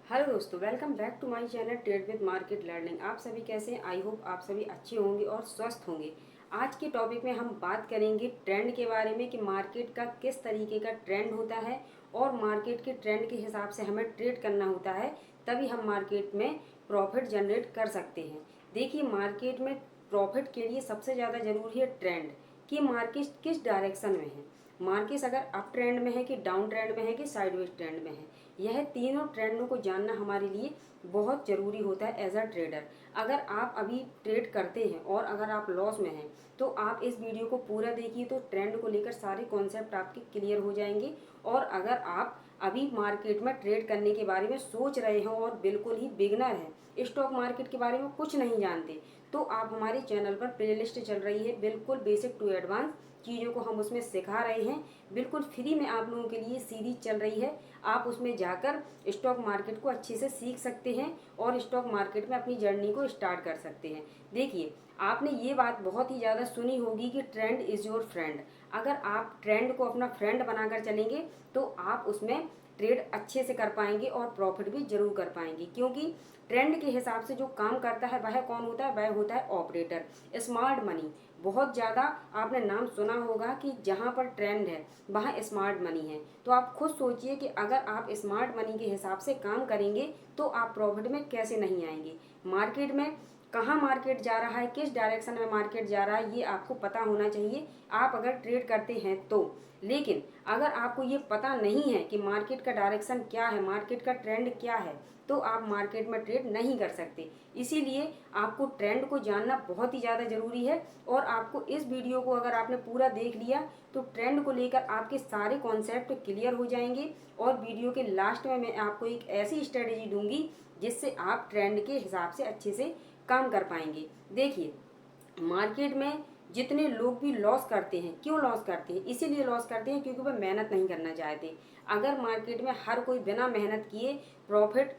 Hello दोस्तों, welcome back to my channel trade with market learning. आप सभी कैसे हैं? आई होप आप सभी अच्छे होंगे और स्वस्थ होंगे। आज के टॉपिक में हम बात करेंगे ट्रेंड के बारे में कि मार्केट का किस तरीके का ट्रेंड होता है और मार्केट के ट्रेंड के हिसाब से हमें ट्रेड करना होता है, तभी हम मार्केट में प्रॉफिट जनरेट कर सकते हैं। देखिए, मार्केट में प्रॉफिट के लिए सबसे ज़्यादा ज़रूरी है ट्रेंड, कि मार्केट किस डायरेक्शन में है। मार्केट अगर अप ट्रेंड में है कि डाउन ट्रेंड में है कि साइडवेज ट्रेंड में है, यह तीनों ट्रेंडों को जानना हमारे लिए बहुत ज़रूरी होता है एज अ ट्रेडर। अगर आप अभी ट्रेड करते हैं और अगर आप लॉस में हैं, तो आप इस वीडियो को पूरा देखिए, तो ट्रेंड को लेकर सारे कॉन्सेप्ट आपके क्लियर हो जाएंगे। और अगर आप अभी मार्केट में ट्रेड करने के बारे में सोच रहे हो और बिल्कुल ही बिगनर हैं, स्टॉक मार्केट के बारे में कुछ नहीं जानते, तो आप हमारे चैनल पर प्लेलिस्ट चल रही है, बिल्कुल बेसिक टू एडवांस चीज़ों को हम उसमें सिखा रहे हैं। बिल्कुल फ्री में आप लोगों के लिए सीरीज चल रही है, आप उसमें जाकर स्टॉक मार्केट को अच्छे से सीख सकते हैं और स्टॉक मार्केट में अपनी जर्नी को स्टार्ट कर सकते हैं। देखिए, आपने ये बात बहुत ही ज़्यादा सुनी होगी कि ट्रेंड इज़ योर फ्रेंड। अगर आप ट्रेंड को अपना फ्रेंड बनाकर चलेंगे, तो आप उसमें ट्रेड अच्छे से कर पाएंगे और प्रॉफिट भी जरूर कर पाएंगे, क्योंकि ट्रेंड के हिसाब से जो काम करता है वह कौन होता है? वह होता है ऑपरेटर। स्मार्ट मनी, बहुत ज़्यादा आपने नाम सुना होगा कि जहाँ पर ट्रेंड है वहाँ स्मार्ट मनी है। तो आप खुद सोचिए कि अगर आप स्मार्ट मनी के हिसाब से काम करेंगे तो आप प्रॉफिट में कैसे नहीं आएंगे। मार्केट में कहाँ मार्केट जा रहा है, किस डायरेक्शन में मार्केट जा रहा है, ये आपको पता होना चाहिए, आप अगर ट्रेड करते हैं तो। लेकिन अगर आपको ये पता नहीं है कि मार्केट का डायरेक्शन क्या है, मार्केट का ट्रेंड क्या है, तो आप मार्केट में ट्रेड नहीं कर सकते। इसीलिए आपको ट्रेंड को जानना बहुत ही ज़्यादा ज़रूरी है। और आपको इस वीडियो को अगर आपने पूरा देख लिया, तो ट्रेंड को लेकर आपके सारे कॉन्सेप्ट क्लियर हो जाएंगे। और वीडियो के लास्ट में मैं आपको एक ऐसी स्ट्रेटेजी दूंगी जिससे आप ट्रेंड के हिसाब से अच्छे से काम कर पाएंगे। देखिए, मार्केट में जितने लोग भी लॉस करते हैं, क्यों लॉस करते हैं? इसीलिए लॉस करते हैं क्योंकि वह मेहनत नहीं करना चाहते। अगर मार्केट में हर कोई बिना मेहनत किए प्रॉफिट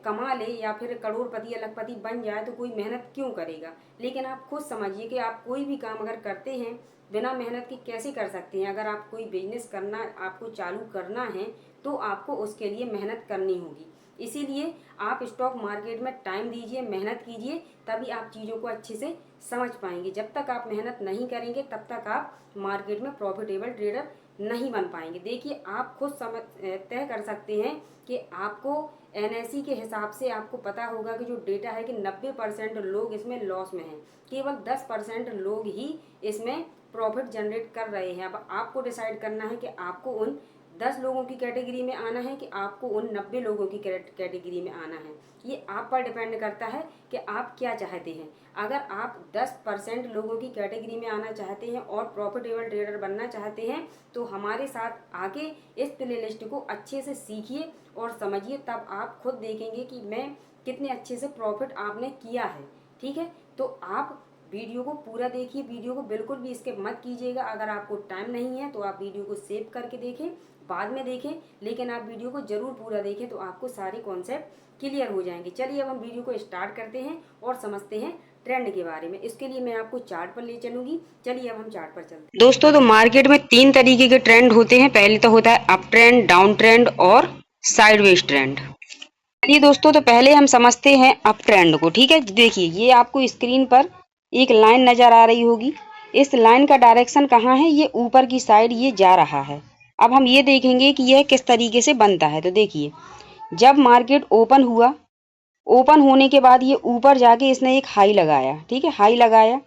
कमा ले या फिर करोड़पति या लखपति बन जाए, तो कोई मेहनत क्यों करेगा? लेकिन आप खुद समझिए कि आप कोई भी काम अगर करते हैं बिना मेहनत के, कैसे कर सकते हैं? अगर आप कोई बिजनेस करना, आपको चालू करना है, तो आपको उसके लिए मेहनत करनी होगी। इसीलिए आप स्टॉक मार्केट में टाइम दीजिए, मेहनत कीजिए, तभी आप चीज़ों को अच्छे से समझ पाएंगे। जब तक आप मेहनत नहीं करेंगे, तब तक आप मार्केट में प्रॉफिटेबल ट्रेडर नहीं बन पाएंगे। देखिए, आप खुद समझ तय कर सकते हैं कि आपको एनएसई के हिसाब से आपको पता होगा कि जो डेटा है कि 90% लोग इसमें लॉस में हैं, केवल 10% लोग ही इसमें प्रॉफिट जनरेट कर रहे हैं। अब आपको डिसाइड करना है कि आपको उन 10 लोगों की कैटेगरी में आना है कि आपको उन 90 लोगों की कैटेगरी में आना है। ये आप पर डिपेंड करता है कि आप क्या चाहते हैं। अगर आप 10% लोगों की कैटेगरी में आना चाहते हैं और प्रॉफिटेबल ट्रेडर बनना चाहते हैं, तो हमारे साथ आके इस प्लेलिस्ट को अच्छे से सीखिए और समझिए, तब आप खुद देखेंगे कि मैं कितने अच्छे से प्रॉफिट आपने किया है। ठीक है, तो आप वीडियो को पूरा देखिए, वीडियो को बिल्कुल भी स्किप मत कीजिएगा। अगर आपको टाइम नहीं है तो आप वीडियो को सेव करके देखें, बाद में देखें, लेकिन आप वीडियो को जरूर पूरा देखें, तो आपको सारे कॉन्सेप्ट क्लियर हो जाएंगे। चलिए, अब हम वीडियो को स्टार्ट करते हैं और समझते हैं ट्रेंड के बारे में। इसके लिए मैं आपको चार्ट पर ले चलूंगी। चलिए, अब हम चार्ट पर चलते हैं। दोस्तों, तो मार्केट में 3 तरीके के ट्रेंड होते हैं। पहले तो होता है अप ट्रेंड, डाउन ट्रेंड और साइडवेज ट्रेंड। चलिए दोस्तों, तो पहले हम समझते हैं अप ट्रेंड को। ठीक है, देखिए, ये आपको स्क्रीन पर एक लाइन नजर आ रही होगी। इस लाइन का डायरेक्शन कहाँ है? ये ऊपर की साइड ये जा रहा है। अब हम ये देखेंगे कि यह किस तरीके से बनता है। तो देखिए, जब मार्केट ओपन हुआ, ओपन होने के बाद ये ऊपर जाके इसने एक हाई लगाया। ठीक है, हाई लगाया,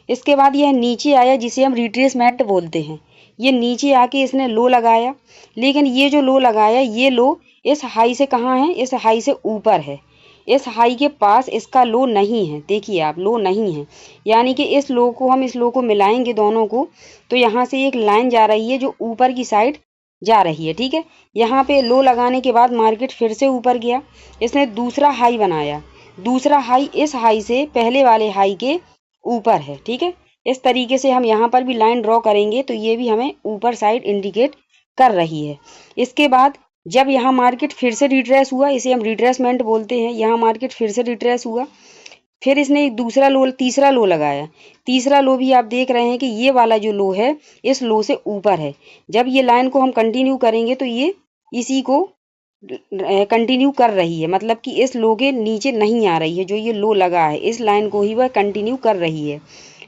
इसके बाद यह नीचे आया, जिसे हम रिट्रेसमेंट बोलते हैं। ये नीचे आके इसने लो लगाया, लेकिन ये जो लो लगाया, ये लो इस हाई से कहाँ है? इस हाई से ऊपर है। इस हाई के पास इसका लो नहीं है। देखिए, आप लो नहीं है, यानी कि इस लो को हम इस लो को मिलाएंगे दोनों को, तो यहाँ से एक लाइन जा रही है जो ऊपर की साइड जा रही है। ठीक है, यहाँ पे लो लगाने के बाद मार्केट फिर से ऊपर गया, इसने दूसरा हाई बनाया। दूसरा हाई इस हाई से पहले वाले हाई के ऊपर है। ठीक है, इस तरीके से हम यहाँ पर भी लाइन ड्रॉ करेंगे तो ये भी हमें ऊपर साइड इंडिकेट कर रही है। इसके बाद जब यहाँ मार्केट फिर से रिट्रेस हुआ, इसे हम रिट्रेसमेंट बोलते हैं, यहाँ मार्केट फिर से रिट्रेस हुआ, फिर इसने एक दूसरा लो, तीसरा लो लगाया। तीसरा लो भी आप देख रहे हैं कि ये वाला जो लो है, इस लो से ऊपर है। जब ये लाइन को हम कंटिन्यू करेंगे तो ये इसी को कंटिन्यू कर रही है, मतलब कि इस लो के नीचे नहीं आ रही है। जो ये लो लगा है इस लाइन को ही वह कंटिन्यू कर रही है।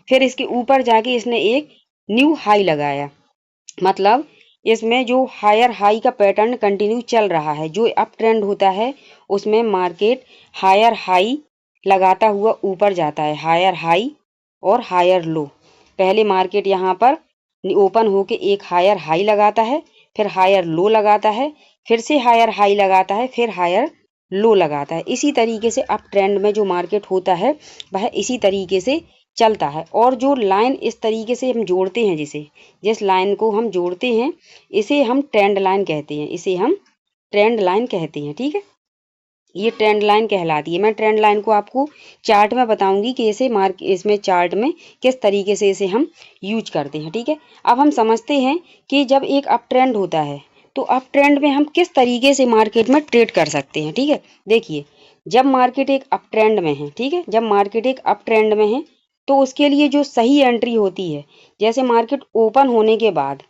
फिर इसके ऊपर जाके इसने एक न्यू हाई लगाया, मतलब इसमें जो हायर हाई का पैटर्न कंटिन्यू चल रहा है। जो अप ट्रेंड होता है उसमें मार्केट हायर हाई लगाता हुआ ऊपर जाता है, हायर हाई और हायर लो। पहले मार्केट यहाँ पर ओपन होके एक हायर हाई लगाता है, फिर हायर लो लगाता है, फिर से हायर हाई लगाता है, फिर हायर लो लगाता है। इसी तरीके से अप ट्रेंड में जो मार्केट होता है वह इसी तरीके से चलता है। और जो लाइन इस तरीके से हम जोड़ते हैं, जिस लाइन को हम जोड़ते हैं इसे हम ट्रेंड लाइन कहते हैं, इसे हम ट्रेंड लाइन कहते हैं। ठीक है, ये ट्रेंड लाइन कहलाती है। मैं ट्रेंड लाइन को आपको चार्ट में बताऊंगी कि इसे इसमें चार्ट में किस तरीके से इसे हम यूज करते हैं। ठीक है, अब हम समझते हैं कि जब एक अप ट्रेंड होता है तो अप ट्रेंड में हम किस तरीके से मार्केट में ट्रेड कर सकते हैं। ठीक है, देखिए जब मार्केट एक अप ट्रेंड में है, ठीक है, जब मार्केट एक अप ट्रेंड में है तो उसके लिए जो सही एंट्री होती है, जैसे मार्केट ओपन होने के बाद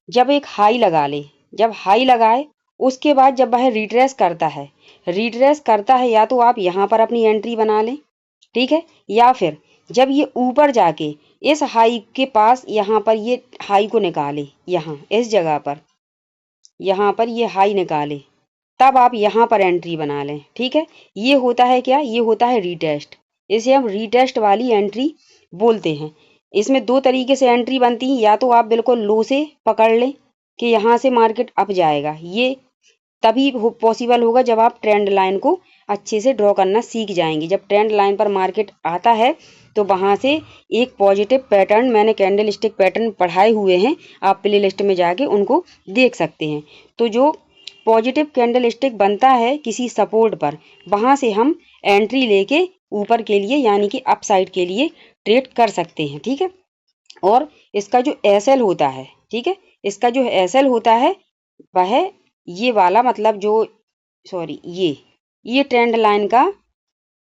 जब एक हाई लगा ले, जब हाई लगाए उसके बाद जब वह रिट्रेस करता है या तो आप यहाँ पर अपनी एंट्री बना लें। ठीक है, या फिर जब ये ऊपर जाके इस हाई के पास यहाँ पर ये हाई को निकाले, यहाँ इस जगह पर यहाँ पर ये हाई निकाले, तब आप यहाँ पर एंट्री बना लें। ठीक है, ये होता है क्या, ये होता है रीटेस्ट। इसे हम रीटेस्ट वाली एंट्री बोलते हैं। इसमें दो तरीके से एंट्री बनती है, या तो आप बिल्कुल लो से पकड़ लें कि यहाँ से मार्केट अप जाएगा, ये तभी पॉसिबल होगा जब आप ट्रेंड लाइन को अच्छे से ड्रॉ करना सीख जाएंगे। जब ट्रेंड लाइन पर मार्केट आता है तो वहां से एक पॉजिटिव पैटर्न, मैंने कैंडल स्टिक पैटर्न पढ़ाए हुए हैं, आप प्ले लिस्ट में जाके उनको देख सकते हैं। तो जो पॉजिटिव कैंडल स्टिक बनता है किसी सपोर्ट पर, वहां से हम एंट्री लेके ऊपर के लिए यानी कि अप साइड के लिए ट्रेड कर सकते हैं। ठीक है, और इसका जो एसएल होता है, ठीक है, इसका जो एसएल होता है वह ये वाला, मतलब जो सॉरी ये ट्रेंड लाइन का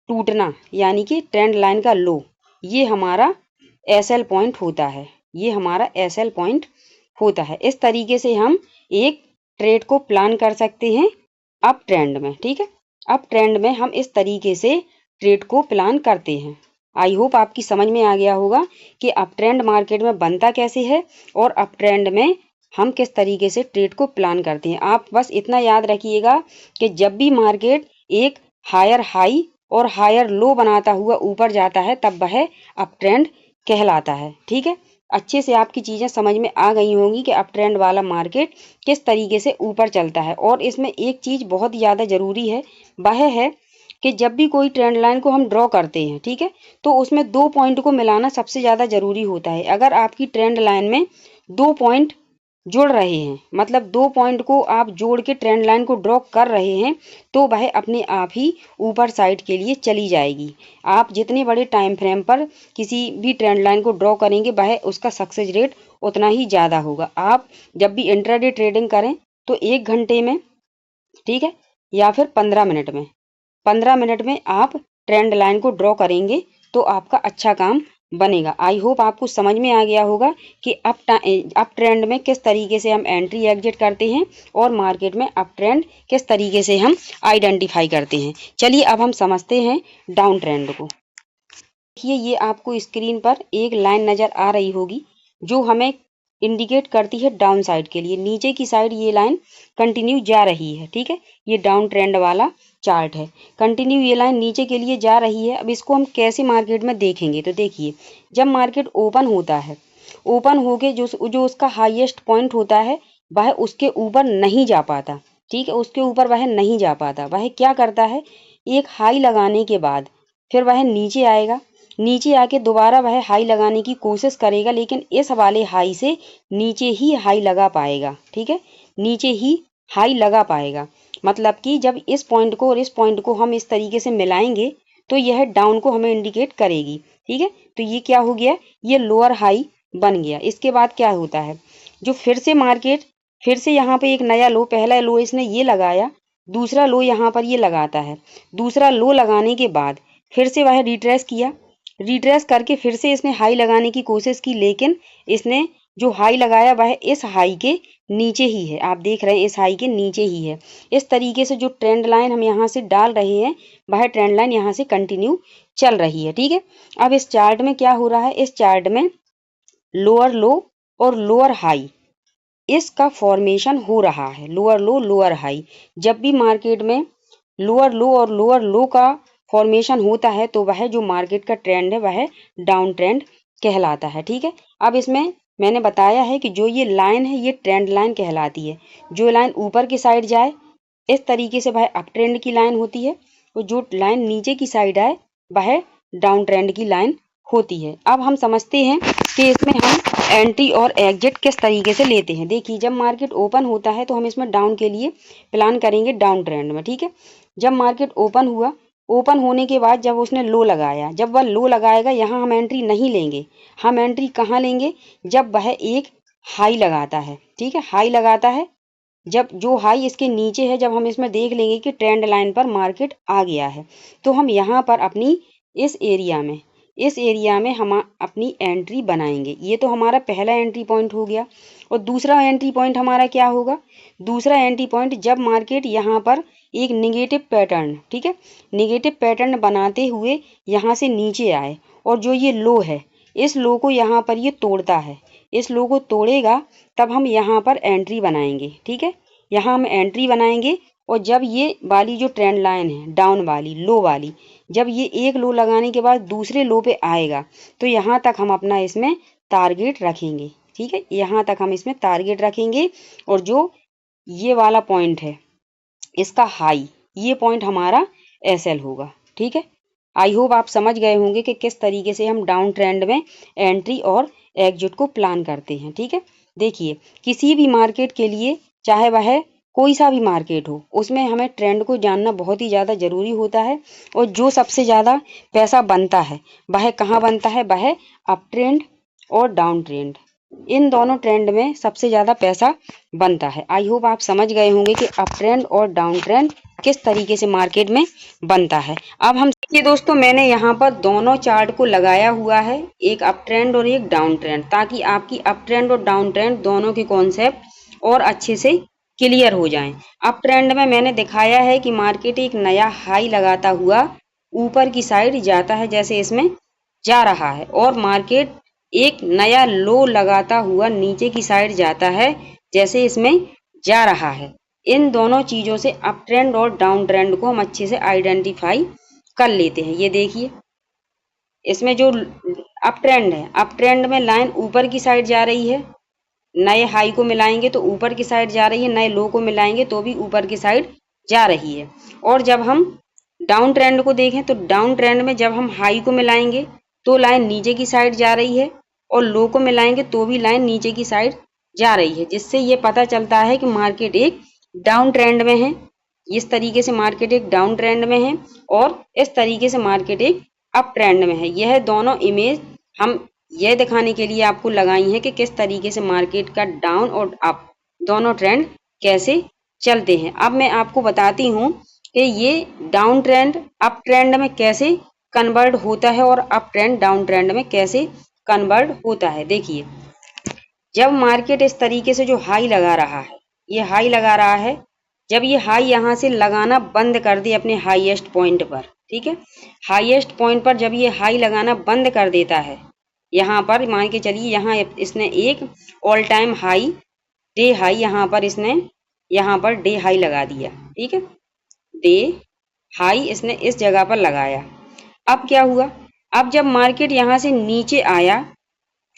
टूटना यानी कि ट्रेंड लाइन का लो, ये हमारा एसएल पॉइंट होता है, ये हमारा एसएल पॉइंट होता है। इस तरीके से हम एक ट्रेड को प्लान कर सकते हैं अप ट्रेंड में। ठीक है, अप ट्रेंड में हम इस तरीके से ट्रेड को प्लान करते हैं। आई होप आपकी समझ में आ गया होगा कि अप ट्रेंड मार्केट में बनता कैसे है और अप ट्रेंड में हम किस तरीके से ट्रेड को प्लान करते हैं। आप बस इतना याद रखिएगा कि जब भी मार्केट एक हायर हाई और हायर लो बनाता हुआ ऊपर जाता है तब वह अप ट्रेंड कहलाता है। ठीक है, अच्छे से आपकी चीज़ें समझ में आ गई होंगी कि अप ट्रेंड वाला मार्केट किस तरीके से ऊपर चलता है। और इसमें एक चीज़ बहुत ज़्यादा ज़रूरी है, वह है कि जब भी कोई ट्रेंड लाइन को हम ड्रॉ करते हैं, ठीक है, तो उसमें दो पॉइंट को मिलाना सबसे ज़्यादा ज़रूरी होता है। अगर आपकी ट्रेंड लाइन में दो पॉइंट जुड़ रहे हैं, मतलब दो पॉइंट को आप जोड़ के ट्रेंड लाइन को ड्रॉ कर रहे हैं, तो वह अपने आप ही ऊपर साइड के लिए चली जाएगी। आप जितने बड़े टाइम फ्रेम पर किसी भी ट्रेंड लाइन को ड्रॉ करेंगे वह उसका सक्सेस रेट उतना ही ज़्यादा होगा। आप जब भी इंट्राडे ट्रेडिंग करें तो 1 घंटे में, ठीक है, या फिर 15 मिनट में आप ट्रेंड लाइन को ड्रॉ करेंगे तो आपका अच्छा काम बनेगा। आई होप आपको समझ में आ गया होगा कि अप ट्रेंड में किस तरीके से हम एंट्री एग्जिट करते हैं और मार्केट में अप ट्रेंड किस तरीके से हम आइडेंटिफाई करते हैं। चलिए अब हम समझते हैं डाउन ट्रेंड को। देखिए ये आपको स्क्रीन पर एक लाइन नज़र आ रही होगी जो हमें इंडिकेट करती है डाउन साइड के लिए। नीचे की साइड ये लाइन कंटिन्यू जा रही है, ठीक है, ये डाउन ट्रेंड वाला चार्ट है। कंटिन्यू ये लाइन नीचे के लिए जा रही है। अब इसको हम कैसे मार्केट में देखेंगे, तो देखिए जब मार्केट ओपन होता है, ओपन होके जो उसका हाईएस्ट पॉइंट होता है वह उसके ऊपर नहीं जा पाता, ठीक है, उसके ऊपर वह नहीं जा पाता। वह क्या करता है, एक हाई लगाने के बाद फिर वह नीचे आएगा, नीचे आके दोबारा वह हाई लगाने की कोशिश करेगा, लेकिन इस वाले हाई से नीचे ही हाई लगा पाएगा, ठीक है, नीचे ही हाई लगा पाएगा। मतलब कि जब इस पॉइंट को और इस पॉइंट को हम इस तरीके से मिलाएंगे तो यह डाउन को हमें इंडिकेट करेगी, ठीक है। तो ये क्या हो गया, ये लोअर हाई बन गया। इसके बाद क्या होता है, जो फिर से मार्केट फिर से यहाँ पे एक नया लो, पहला लो इसने ये लगाया, दूसरा लो यहाँ पर ये लगाता है। दूसरा लो लगाने के बाद फिर से वह रिट्रेस किया, रिट्रेस करके फिर से इसने हाई लगाने की कोशिश की, लेकिन इसने जो हाई लगाया वह इस हाई के नीचे ही है, आप देख रहे हैं इस हाई के नीचे ही है। इस तरीके से जो ट्रेंड लाइन हम यहाँ से डाल रहे हैं वह ट्रेंड लाइन यहाँ से कंटिन्यू चल रही है, ठीक है। अब इस चार्ट में क्या हो रहा है, इस चार्ट में लोअर लो और लोअर हाई इसका फॉर्मेशन हो रहा है, लोअर लो लोअर हाई। जब भी मार्केट में लोअर लो और लोअर लो का फॉर्मेशन होता है तो वह जो मार्केट का ट्रेंड है वह डाउन ट्रेंड कहलाता है, ठीक है। अब इसमें मैंने बताया है कि जो ये लाइन है ये ट्रेंड लाइन कहलाती है। जो लाइन ऊपर की साइड जाए इस तरीके से वह अप ट्रेंड की लाइन होती है, और जो लाइन नीचे की साइड आए वह डाउन ट्रेंड की लाइन होती है। अब हम समझते हैं कि इसमें हम एंट्री और एग्जिट किस तरीके से लेते हैं। देखिए, जब मार्केट ओपन होता है तो हम इसमें डाउन के लिए प्लान करेंगे डाउन ट्रेंड में, ठीक है। जब मार्केट ओपन हुआ, ओपन होने के बाद जब उसने लो लगाया, जब वह लो लगाएगा यहाँ हम एंट्री नहीं लेंगे। हम एंट्री कहाँ लेंगे, जब वह एक हाई लगाता है, ठीक है, हाई लगाता है। जब जो हाई इसके नीचे है, जब हम इसमें देख लेंगे कि ट्रेंड लाइन पर मार्केट आ गया है, तो हम यहाँ पर अपनी इस एरिया में हम अपनी एंट्री बनाएंगे। ये तो हमारा पहला एंट्री पॉइंट हो गया। और दूसरा एंट्री पॉइंट हमारा क्या होगा, दूसरा एंट्री पॉइंट जब मार्केट यहाँ पर एक निगेटिव पैटर्न, ठीक है, निगेटिव पैटर्न बनाते हुए यहाँ से नीचे आए और जो ये लो है इस लो को यहाँ पर ये तोड़ता है, इस लो को तोड़ेगा तब हम यहाँ पर एंट्री बनाएंगे, ठीक है। यहाँ हम एंट्री बनाएंगे और जब ये वाली जो ट्रेंड लाइन है डाउन वाली लो वाली, जब ये एक लो लगाने के बाद दूसरे लो पे आएगा तो यहाँ तक हम अपना इसमें टारगेट रखेंगे, ठीक है। यहाँ तक हम इसमें टारगेट रखेंगे और जो ये वाला पॉइंट है इसका हाई, ये पॉइंट हमारा एसएल होगा, ठीक है। आई होप आप समझ गए होंगे कि किस तरीके से हम डाउन ट्रेंड में एंट्री और एग्जिट को प्लान करते हैं, ठीक है। देखिए, किसी भी मार्केट के लिए चाहे वह कोई सा भी मार्केट हो, उसमें हमें ट्रेंड को जानना बहुत ही ज़्यादा ज़रूरी होता है। और जो सबसे ज़्यादा पैसा बनता है वह कहाँ बनता है, वह अप ट्रेंड और डाउन ट्रेंड, इन दोनों ट्रेंड में सबसे ज़्यादा पैसा बनता है। आई होप आप समझ गए होंगे कि अप ट्रेंड और डाउन ट्रेंड किस तरीके से मार्केट में बनता है। अब हम देखिए दोस्तों, मैंने यहाँ पर दोनों चार्ट को लगाया हुआ है, एक अप ट्रेंड और एक डाउन ट्रेंड, ताकि आपकी अप ट्रेंड और डाउन ट्रेंड दोनों के कॉन्सेप्ट और अच्छे से क्लियर हो जाएं। अप ट्रेंड में मैंने दिखाया है कि मार्केट एक नया हाई लगाता हुआ ऊपर की साइड जाता है, जैसे इसमें जा रहा है, और मार्केट एक नया लो लगाता हुआ नीचे की साइड जाता है, जैसे इसमें जा रहा है। इन दोनों चीजों से अप ट्रेंड और डाउन ट्रेंड को हम अच्छे से आइडेंटिफाई कर लेते हैं। ये देखिए, इसमें जो अप ट्रेंड है, अप ट्रेंड में लाइन ऊपर की साइड जा रही है, नए हाई को मिलाएंगे तो ऊपर की साइड जा रही है, नए लो को मिलाएंगे तो भी ऊपर की साइड जा रही है। और जब हम डाउन ट्रेंड को देखें तो डाउन ट्रेंड में जब हम हाई को मिलाएंगे तो लाइन नीचे की साइड जा रही है, और लो को मिलाएंगे तो भी लाइन नीचे की साइड जा रही है, जिससे ये पता चलता है कि मार्केट एक डाउन ट्रेंड में है। इस तरीके से मार्केट एक डाउन ट्रेंड में है और इस तरीके से मार्केट एक अप ट्रेंड में है। यह दोनों इमेज हम यह दिखाने के लिए आपको लगाई है कि किस तरीके से मार्केट का डाउन और अप दोनों ट्रेंड कैसे चलते हैं। अब मैं आपको बताती हूँ कि ये डाउन ट्रेंड अप ट्रेंड में कैसे कन्वर्ट होता है और अप ट्रेंड डाउन ट्रेंड में कैसे कन्वर्ट होता है। देखिए, जब मार्केट इस तरीके से जो हाई लगा रहा है, ये हाई लगा रहा है, जब ये हाई यहाँ से लगाना बंद कर दे अपने हाईएस्ट पॉइंट पर, ठीक है, हाईएस्ट पॉइंट पर जब ये हाई लगाना बंद कर देता है, यहाँ पर मान के चलिए यहाँ इसने एक all time high day high यहाँ पर डे हाई लगा दिया, ठीक है, डे हाई इसने इस जगह पर लगाया। अब क्या हुआ, अब जब मार्केट यहाँ से नीचे आया,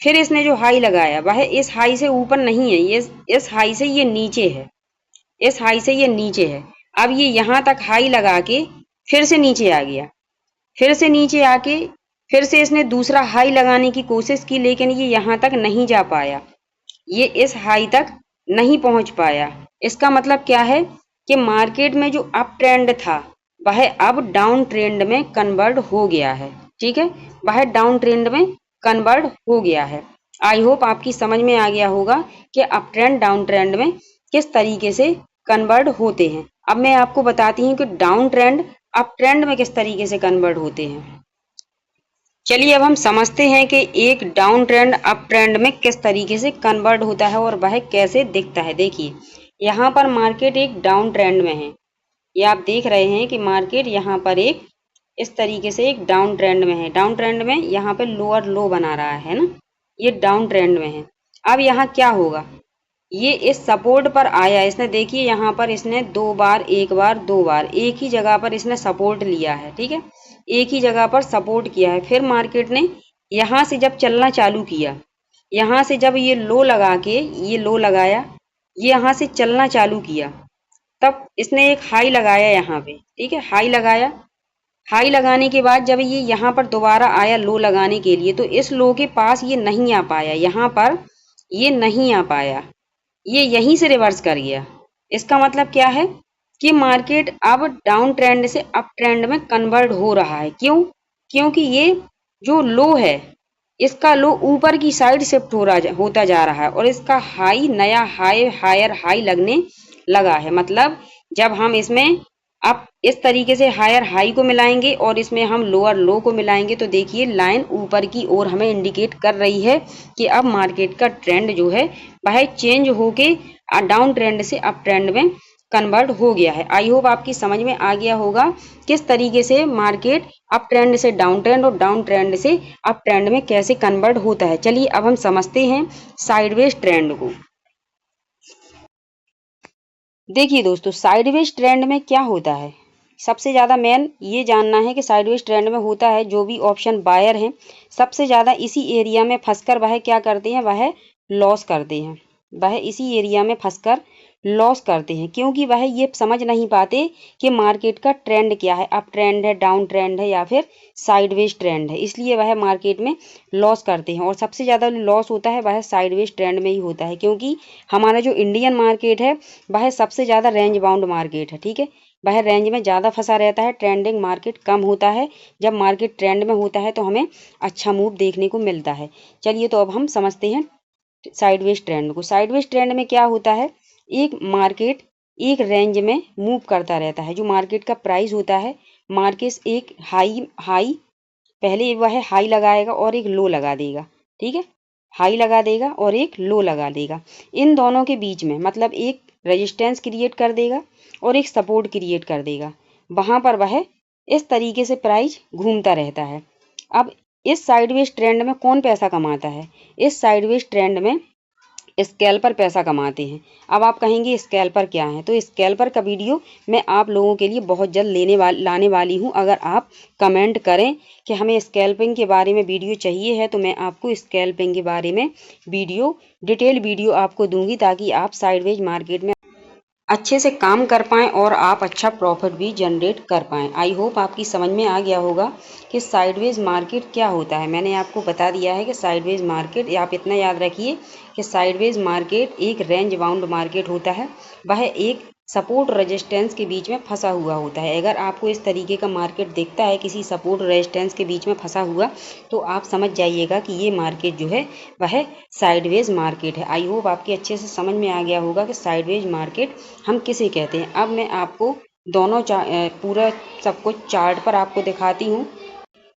फिर इसने जो हाई लगाया वह इस हाई से ऊपर नहीं है, ये इस हाई से ये नीचे है, इस हाई से ये नीचे है। अब ये यहाँ तक हाई लगा के फिर से नीचे आ गया, फिर से नीचे आके फिर से इसने दूसरा हाई लगाने की कोशिश की, लेकिन ये यहाँ तक नहीं जा पाया, ये इस हाई तक नहीं पहुंच पाया। इसका मतलब क्या है कि मार्केट में जो अप ट्रेंड था वह अब डाउन ट्रेंड में कन्वर्ट हो गया है, ठीक है, वह डाउन ट्रेंड में कन्वर्ट हो गया है। आई होप आपकी समझ में आ गया होगा कि अप ट्रेंड डाउन ट्रेंड में किस तरीके से कन्वर्ट होते हैं। अब मैं आपको बताती हूँ कि डाउन ट्रेंड अप ट्रेंड में किस तरीके से कन्वर्ट होते हैं। चलिए अब हम समझते हैं कि एक डाउन ट्रेंड अप ट्रेंड में किस तरीके से कन्वर्ट होता है और वह कैसे दिखता है। देखिए यहाँ पर मार्केट एक डाउन ट्रेंड में है। ये आप देख रहे हैं कि मार्केट यहाँ पर एक इस तरीके से एक डाउन ट्रेंड में है। डाउन ट्रेंड में यहाँ पे लोअर लो बना रहा है ना, ये डाउन ट्रेंड में है। अब यहाँ क्या होगा, ये इस सपोर्ट पर आया, इसने देखिए यहाँ पर इसने दो बार दो बार एक ही जगह पर इसने सपोर्ट लिया है। ठीक है, एक ही जगह पर सपोर्ट किया है। फिर मार्केट ने यहाँ से जब चलना चालू किया, यहाँ से जब ये लो लगा के ये लो लगाया, ये यहाँ से चलना चालू किया, तब इसने एक हाई लगाया यहाँ पे। ठीक है, हाई लगाया, हाई लगाने के बाद जब ये यहाँ पर दोबारा आया लो लगाने के लिए, तो इस लो के पास ये नहीं आ पाया, यहाँ पर ये नहीं आ पाया, ये यहीं से रिवर्स कर गया। इसका मतलब क्या है कि मार्केट अब डाउन ट्रेंड से अप ट्रेंड में कन्वर्ट हो रहा है। क्यों? क्योंकि ये जो लो है, इसका लो ऊपर की साइड शिफ्ट होता जा रहा है और इसका हाई नया हाई हायर हाई लगने लगा है। मतलब जब हम इसमें अब इस तरीके से हायर हाई को मिलाएंगे और इसमें हम लोअर लो को मिलाएंगे, तो देखिए लाइन ऊपर की ओर हमें इंडिकेट कर रही है कि अब मार्केट का ट्रेंड जो है वह चेंज होके डाउन ट्रेंड से अप ट्रेंड में कन्वर्ट हो गया है। आई होप आपकी समझ में आ गया होगा किस तरीके से मार्केट अप ट्रेंड से डाउन ट्रेंड और डाउन ट्रेंड से अप ट्रेंड में कैसे कन्वर्ट होता है। चलिए अब हम समझते हैं साइडवेज ट्रेंड को। देखिए दोस्तों, साइडवेज ट्रेंड में क्या होता है, सबसे ज़्यादा मेन ये जानना है कि साइडवेज ट्रेंड में होता है जो भी ऑप्शन बायर हैं सबसे ज़्यादा इसी एरिया में फंसकर वह क्या करते हैं, वह लॉस करते हैं। वह इसी एरिया में फंसकर लॉस करते हैं क्योंकि वह ये समझ नहीं पाते कि मार्केट का ट्रेंड क्या है, अप ट्रेंड है, डाउन ट्रेंड है या फिर साइडवेज ट्रेंड है। इसलिए वह मार्केट में लॉस करते हैं और सबसे ज़्यादा लॉस होता है वह साइडवेज ट्रेंड में ही होता है क्योंकि हमारा जो इंडियन मार्केट है वह सबसे ज़्यादा रेंज बाउंड मार्केट है। ठीक है, वह रेंज में ज़्यादा फंसा रहता है, ट्रेंडिंग मार्केट कम होता है। जब मार्केट ट्रेंड में होता है तो हमें अच्छा मूव देखने को मिलता है। चलिए तो अब हम समझते हैं साइडवेज ट्रेंड को। साइडवेज ट्रेंड में क्या होता है, एक मार्केट एक रेंज में मूव करता रहता है। जो मार्केट का प्राइस होता है, मार्केट एक हाई हाई पहले वह हाई लगाएगा और एक लो लगा देगा। ठीक है, हाई लगा देगा और एक लो लगा देगा। इन दोनों के बीच में मतलब एक रेजिस्टेंस क्रिएट कर देगा और एक सपोर्ट क्रिएट कर देगा। वहां पर वह इस तरीके से प्राइस घूमता रहता है। अब इस साइडवेज ट्रेंड में कौन पैसा कमाता है, इस साइडवेज ट्रेंड में स्कैल्पर पैसा कमाते हैं। अब आप कहेंगे स्कैल्पर क्या है, तो स्कैल्पर का वीडियो मैं आप लोगों के लिए बहुत जल्द लाने वाली हूं। अगर आप कमेंट करें कि हमें स्कैल्पिंग के बारे में वीडियो चाहिए है तो मैं आपको स्कैल्पिंग के बारे में डिटेल वीडियो आपको दूंगी ताकि आप साइडवेज मार्केट में अच्छे से काम कर पाएँ और आप अच्छा प्रॉफिट भी जनरेट कर पाएँ। आई होप आपकी समझ में आ गया होगा कि साइडवेज मार्केट क्या होता है। मैंने आपको बता दिया है कि साइडवेज मार्केट, आप इतना याद रखिए कि साइडवेज मार्केट एक रेंज बाउंड मार्केट होता है। वह एक सपोर्ट रेजिस्टेंस के बीच में फंसा हुआ होता है। अगर आपको इस तरीके का मार्केट दिखता है किसी सपोर्ट रेजिस्टेंस के बीच में फंसा हुआ, तो आप समझ जाइएगा कि ये मार्केट जो है वह साइडवेज मार्केट है। आई होप आपके अच्छे से समझ में आ गया होगा कि साइडवेज मार्केट हम किसे कहते हैं। अब मैं आपको दोनों पूरा सब कुछ चार्ट पर आपको दिखाती हूँ।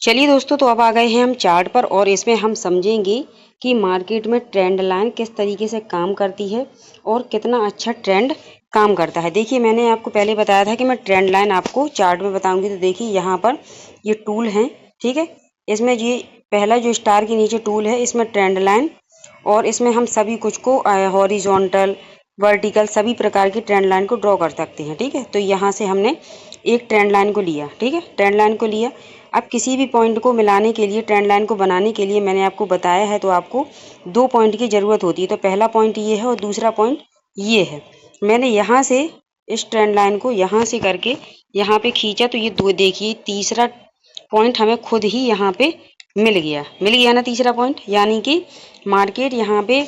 चलिए दोस्तों, तो अब आ गए हैं हम चार्ट पर और इसमें हम समझेंगे कि मार्केट में ट्रेंड लाइन किस तरीके से काम करती है और कितना अच्छा ट्रेंड काम करता है। देखिए मैंने आपको पहले बताया था कि मैं ट्रेंड लाइन आपको चार्ट में बताऊंगी। तो देखिए यहाँ पर ये टूल हैं, ठीक है, इसमें ये पहला जो स्टार के नीचे टूल है इसमें ट्रेंड लाइन, और इसमें हम सभी कुछ को हॉरिजॉन्टल वर्टिकल सभी प्रकार की ट्रेंड लाइन को ड्रॉ कर सकते हैं। ठीक है, तो यहाँ से हमने एक ट्रेंड लाइन को लिया। ठीक है, ट्रेंड लाइन को लिया। अब किसी भी पॉइंट को मिलाने के लिए, ट्रेंड लाइन को बनाने के लिए मैंने आपको बताया है तो आपको दो पॉइंट की ज़रूरत होती है। तो पहला पॉइंट ये है और दूसरा पॉइंट ये है। मैंने यहाँ से इस ट्रेंड लाइन को यहाँ से करके यहाँ पे खींचा तो ये दो, देखिए तीसरा पॉइंट हमें खुद ही यहाँ पे मिल गया ना तीसरा पॉइंट। यानी कि मार्केट यहाँ पे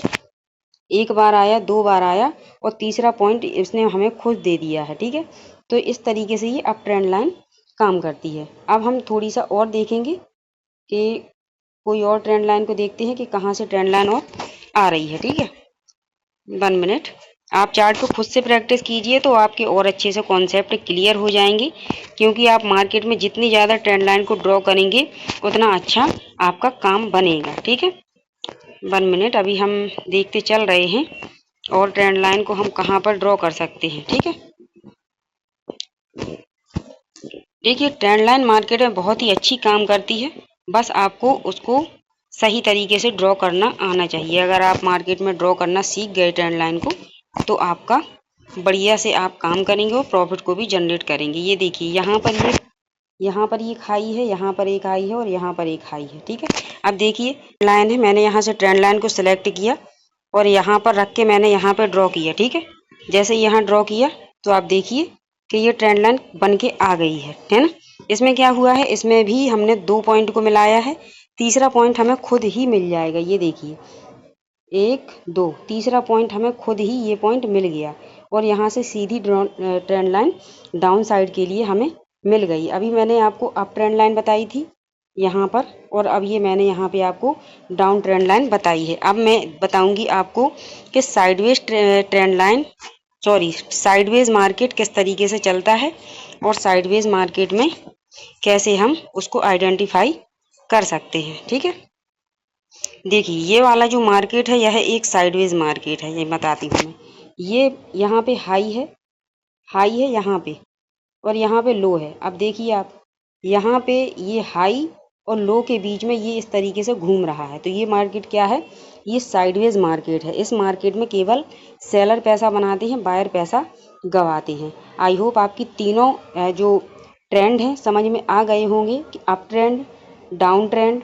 एक बार आया, दो बार आया और तीसरा पॉइंट इसने हमें खुद दे दिया है। ठीक है, तो इस तरीके से ये अप ट्रेंड लाइन काम करती है। अब हम थोड़ी सा और देखेंगे कि कोई और ट्रेंड लाइन को देखते हैं कि कहाँ से ट्रेंड लाइन और आ रही है। ठीक है, 1 मिनट। आप चार्ट को खुद से प्रैक्टिस कीजिए तो आपके और अच्छे से कॉन्सेप्ट क्लियर हो जाएंगे, क्योंकि आप मार्केट में जितनी ज़्यादा ट्रेंड लाइन को ड्रॉ करेंगे उतना अच्छा आपका काम बनेगा। ठीक है, 1 मिनट, अभी हम देखते चल रहे हैं और ट्रेंड लाइन को हम कहाँ पर ड्रॉ कर सकते हैं। ठीक है, देखिए ट्रेंड लाइन मार्केट में बहुत ही अच्छी काम करती है, बस आपको उसको सही तरीके से ड्रॉ करना आना चाहिए। अगर आप मार्केट में ड्रॉ करना सीख गए ट्रेंड लाइन को, तो आपका बढ़िया से आप काम करेंगे और प्रॉफिट को भी जनरेट करेंगे। ये देखिए यहाँ पर ये खाई है, यहाँ पर एक हाई है और यहाँ पर एक हाई है। ठीक है, अब देखिए लाइन है, मैंने यहाँ से ट्रेंड लाइन को सिलेक्ट किया और यहाँ पर रख के मैंने यहाँ पर ड्रॉ किया। ठीक है, जैसे यहाँ ड्रॉ किया तो आप देखिए कि ये ट्रेंड लाइन बन के आ गई है ना। इसमें क्या हुआ है, इसमें भी हमने 2 पॉइंट को मिलाया है, तीसरा पॉइंट हमें खुद ही मिल जाएगा। ये देखिए 1 2, तीसरा पॉइंट हमें खुद ही ये पॉइंट मिल गया और यहाँ से सीधी ट्रेंड लाइन डाउन साइड के लिए हमें मिल गई। अभी मैंने आपको अप ट्रेंड लाइन बताई थी यहाँ पर, और अब ये मैंने यहाँ पे आपको डाउन ट्रेंड लाइन बताई है। अब मैं बताऊंगी आपको कि साइडवेज मार्केट किस तरीके से चलता है और साइडवेज मार्केट में कैसे हम उसको आइडेंटिफाई कर सकते हैं। ठीक है, देखिए ये वाला जो मार्केट है यह एक साइडवेज मार्केट है, ये बताती हूँ मैं। ये यहाँ पे हाई है यहाँ पे, और यहाँ पे लो है। अब देखिए आप यहाँ पे ये हाई और लो के बीच में ये इस तरीके से घूम रहा है, तो ये मार्केट क्या है, ये साइडवेज मार्केट है। इस मार्केट में केवल सेलर पैसा बनाते हैं, बायर पैसा गवाते हैं। आई होप आपकी तीनों जो ट्रेंड हैं समझ में आ गए होंगे कि up trend, down trend,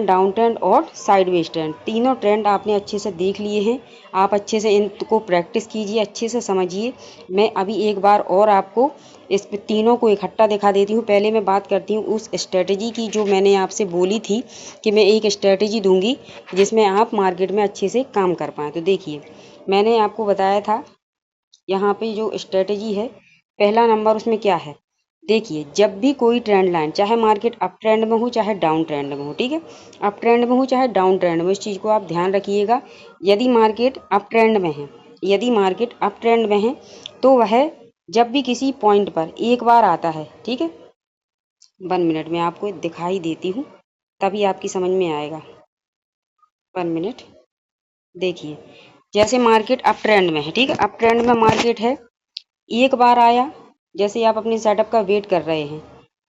down trend और साइडवेज ट्रेंड, तीनों ट्रेंड आपने अच्छे से देख लिए हैं। आप अच्छे से इनको प्रैक्टिस कीजिए, अच्छे से समझिए। मैं अभी एक बार और आपको इस तीनों को इकट्ठा दिखा देती हूँ। पहले मैं बात करती हूँ उस स्ट्रेटजी की जो मैंने आपसे बोली थी कि मैं एक स्ट्रेटजी दूंगी जिसमें आप मार्केट में अच्छे से काम कर पाएँ। तो देखिए मैंने आपको बताया था यहाँ पे जो स्ट्रेटजी है, पहला नंबर उसमें क्या है, देखिए जब भी कोई ट्रेंड लाइन, चाहे मार्केट अप ट्रेंड में हो चाहे डाउन ट्रेंड में हो, ठीक है, अप ट्रेंड में हो चाहे डाउन ट्रेंड में, इस चीज़ को आप ध्यान रखिएगा। यदि मार्केट अप ट्रेंड में है, तो वह जब भी किसी पॉइंट पर एक बार आता है, ठीक है, 1 मिनट में आपको दिखाई देती हूँ तभी आपकी समझ में आएगा। 1 मिनट, देखिए जैसे मार्केट अप ट्रेंड में है, ठीक है, अप ट्रेंड में मार्केट है, एक बार आया, जैसे आप अपने सेटअप का वेट कर रहे हैं,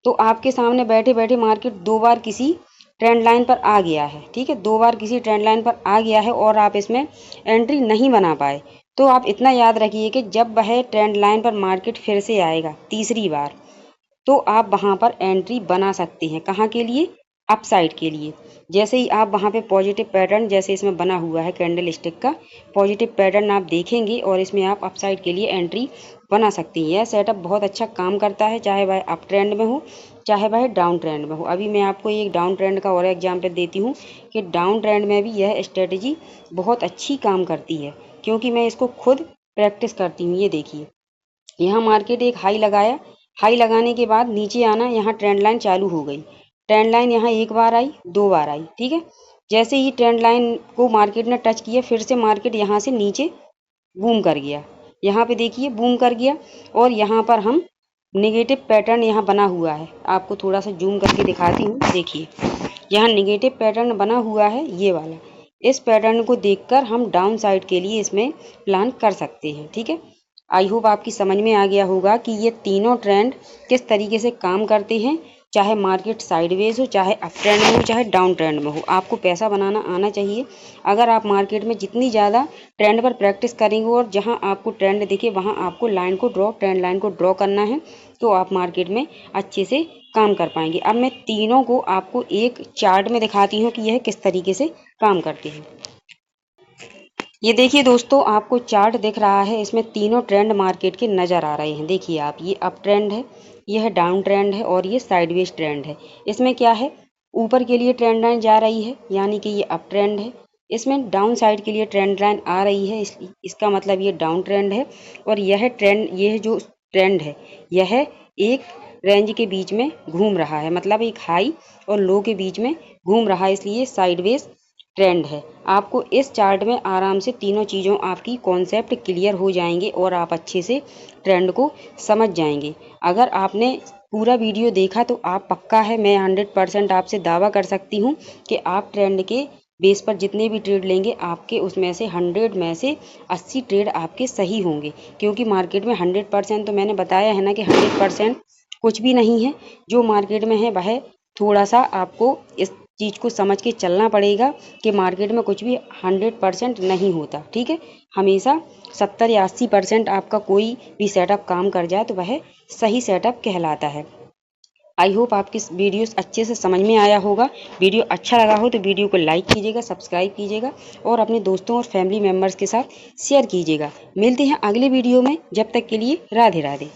तो आपके सामने बैठे बैठे मार्केट 2 बार किसी ट्रेंड लाइन पर आ गया है, ठीक है, 2 बार किसी ट्रेंड लाइन पर आ गया है और आप इसमें एंट्री नहीं बना पाए, तो आप इतना याद रखिए कि जब वह ट्रेंड लाइन पर मार्केट फिर से आएगा तीसरी बार, तो आप वहाँ पर एंट्री बना सकते हैं। कहाँ के लिए, अपसाइड के लिए। जैसे ही आप वहाँ पे पॉजिटिव पैटर्न, जैसे इसमें बना हुआ है कैंडल स्टिक का पॉजिटिव पैटर्न आप देखेंगे और इसमें आप अपसाइड के लिए एंट्री बना सकती हैं। यह सेटअप बहुत अच्छा काम करता है, चाहे वह अप ट्रेंड में हो चाहे वह डाउन ट्रेंड में हो। अभी मैं आपको एक डाउन ट्रेंड का और एग्जाम्पल देती हूँ कि डाउन ट्रेंड में भी यह स्ट्रेटजी बहुत अच्छी काम करती है, क्योंकि मैं इसको खुद प्रैक्टिस करती हूँ। ये देखिए यहाँ मार्केट एक हाई लगाया, हाई लगाने के बाद नीचे आना, यहाँ ट्रेंड लाइन चालू हो गई, ट्रेंड लाइन यहाँ एक बार आई, 2 बार आई, ठीक है, जैसे ही ट्रेंड लाइन को मार्केट ने टच किया, फिर से मार्केट यहाँ से नीचे बूम कर गया, यहाँ पे देखिए बूम कर गया, और यहाँ पर हम नेगेटिव पैटर्न यहाँ बना हुआ है, आपको थोड़ा सा जूम करके दिखाती हूँ। देखिए यहाँ नेगेटिव पैटर्न बना हुआ है, ये वाला, इस पैटर्न को देखकर हम डाउन साइड के लिए इसमें प्लान कर सकते हैं। ठीक है, आई होप आपकी समझ में आ गया होगा कि ये तीनों ट्रेंड किस तरीके से काम करते हैं, चाहे मार्केट साइडवेज हो, चाहे अप ट्रेंड में हो, चाहे डाउन ट्रेंड में हो, आपको पैसा बनाना आना चाहिए। अगर आप मार्केट में जितनी ज़्यादा ट्रेंड पर प्रैक्टिस करेंगे और जहां आपको ट्रेंड दिखे वहां आपको ट्रेंड लाइन को ड्रॉ करना है, तो आप मार्केट में अच्छे से काम कर पाएंगे। अब मैं तीनों को आपको एक चार्ट में दिखाती हूँ कि यह किस तरीके से काम करते हैं। ये देखिए दोस्तों, आपको चार्ट दिख रहा है, इसमें तीनों ट्रेंड मार्केट के नज़र आ रहे हैं। देखिए आप, ये अप ट्रेंड है, यह डाउन ट्रेंड है और ये साइडवेज ट्रेंड है। इसमें क्या है, ऊपर के लिए ट्रेंड लाइन जा रही है, यानी कि ये अप ट्रेंड है। इसमें डाउन साइड के लिए ट्रेंड लाइन आ रही है, इसका मतलब ये डाउन ट्रेंड है। और यह जो ट्रेंड है, यह एक रेंज के बीच में घूम रहा है, मतलब एक हाई और लो के बीच में घूम रहा है, इसलिए साइडवेज ट्रेंड है। आपको इस चार्ट में आराम से तीनों चीज़ों आपकी कॉन्सेप्ट क्लियर हो जाएंगे और आप अच्छे से ट्रेंड को समझ जाएंगे। अगर आपने पूरा वीडियो देखा तो आप पक्का है, मैं 100% आपसे दावा कर सकती हूँ कि आप ट्रेंड के बेस पर जितने भी ट्रेड लेंगे आपके उसमें से 100 में से 80 ट्रेड आपके सही होंगे। क्योंकि मार्केट में 100% तो मैंने बताया है ना कि 100% कुछ भी नहीं है। जो मार्केट में है वह थोड़ा सा आपको इस चीज़ को समझ के चलना पड़ेगा कि मार्केट में कुछ भी 100% नहीं होता। ठीक है, हमेशा 70 या 80% आपका कोई भी सेटअप काम कर जाए तो वह सही सेटअप कहलाता है। आई होप आपकी वीडियो अच्छे से समझ में आया होगा। वीडियो अच्छा लगा हो तो वीडियो को लाइक कीजिएगा, सब्सक्राइब कीजिएगा और अपने दोस्तों और फैमिली मेम्बर्स के साथ शेयर कीजिएगा। मिलते हैं अगले वीडियो में, जब तक के लिए राधे राधे।